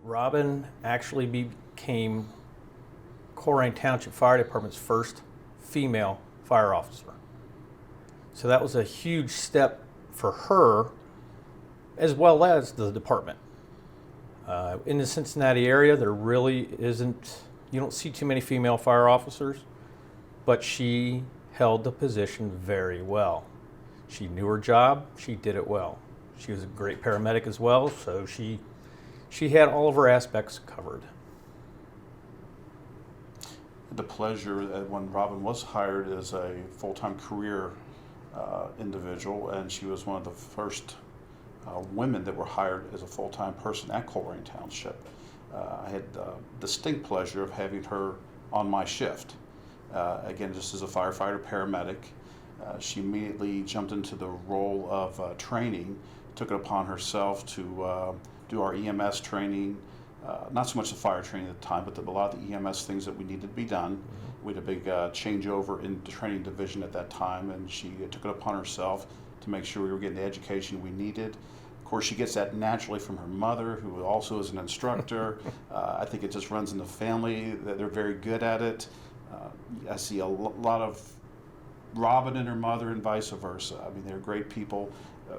Robin actually became Coleraine Township Fire Department's first female fire officer. So that was a huge step for her as well as the department. In the Cincinnati area, there really isn't, you don't see too many female fire officers, but she held the position very well. She knew her job, she did it well. She was a great paramedic as well, so she had all of her aspects covered. The pleasure that when Robin was hired as a full-time career individual, and she was one of the first women that were hired as a full-time person at Coleraine Township. I had the distinct pleasure of having her on my shift. Again, just as a firefighter paramedic, she immediately jumped into the role of training, took it upon herself to do our EMS training, not so much the fire training at the time, but a lot of the EMS things that we needed to be done. Mm-hmm. We had a big changeover in the training division at that time, and she took it upon herself to make sure we were getting the education we needed. Of course, she gets that naturally from her mother, who also is an instructor. I think it just runs in the family, that they're very good at it. I see a lot of Robin and her mother and vice versa. I mean, they're great people,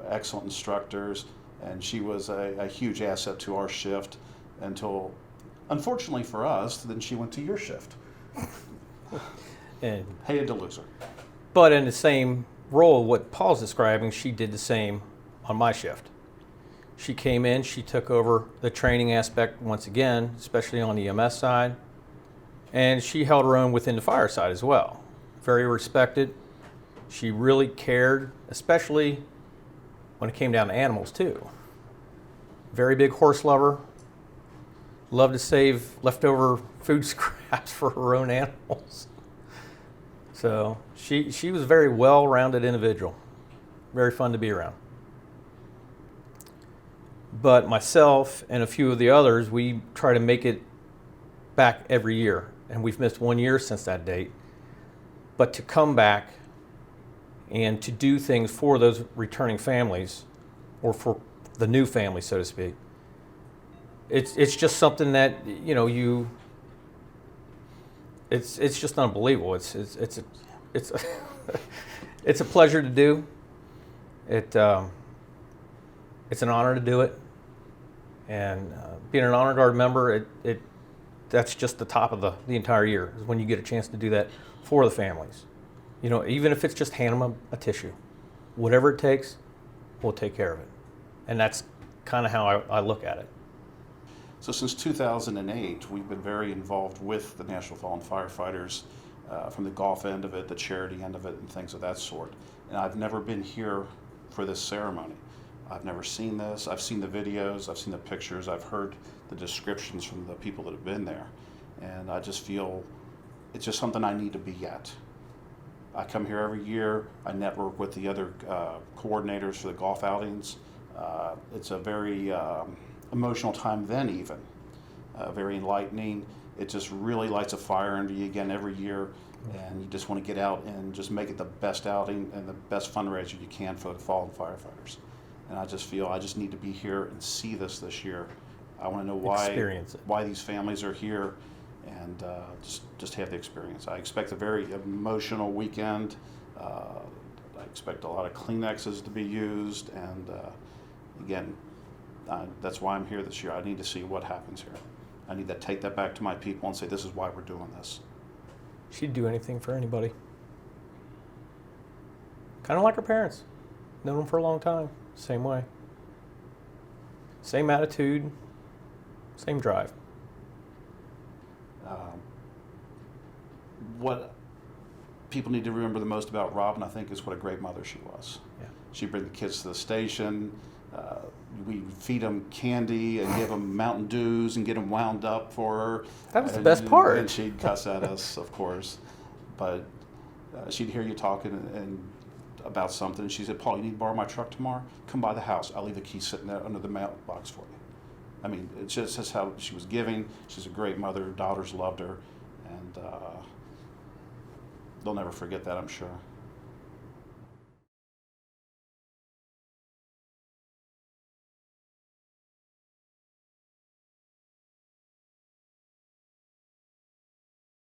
excellent instructors, and she was a huge asset to our shift until, unfortunately for us, then she went to your shift. And hated to lose her. But in the same role, what Paul's describing, she did the same on my shift. She came in, she took over the training aspect once again, especially on the EMS side, and she held her own within the fire side as well. Very respected. She really cared, especially when it came down to animals too. Very big horse lover. Loved to save leftover food scraps for her own animals. So she was a very well-rounded individual. Very fun to be around. But myself and a few of the others, we try to make it back every year. And we've missed 1 year since that date. But to come back and to do things for those returning families, or for the new family, so to speak, it's just something that, you know, it's just unbelievable. It's a it's a pleasure to do. It's an honor to do it, and being an honor guard member, that's just the top of the entire year, is when you get a chance to do that for the families. You know, even if it's just hand them a tissue, whatever it takes, we'll take care of it, and that's kind of how I look at it. So since 2008, we've been very involved with the National Fallen Firefighters, from the golf end of it, the charity end of it, and things of that sort. And I've never been here for this ceremony. I've never seen this. I've seen the videos, I've seen the pictures, I've heard the descriptions from the people that have been there. And I just feel it's just something I need to be at. I come here every year, I network with the other coordinators for the golf outings. It's a very emotional time then even, very enlightening. It just really lights a fire under you again every year, and you just want to get out and just make it the best outing and the best fundraiser you can for the fallen firefighters. And I just feel I just need to be here and see this year. I want to know why these families are here, and just have the experience. I expect a very emotional weekend. I expect a lot of Kleenexes to be used, and again, that's why I'm here this year. I need to see what happens here. I need to take that back to my people and say, this is why we're doing this. She'd do anything for anybody. Kind of like her parents. Known them for a long time. Same way. Same attitude. Same drive. What people need to remember the most about Robin, I think, is what a great mother she was. Yeah. She'd bring the kids to the station. We feed them candy and give them Mountain Dews and get them wound up for her. That was the best part. And she'd cuss at us, of course. But she'd hear you talking about something. And she said, Paul, you need to borrow my truck tomorrow? Come by the house. I'll leave the key sitting there under the mailbox for you. I mean, it's just how she was giving. She's a great mother. Her daughters loved her. And they'll never forget that, I'm sure.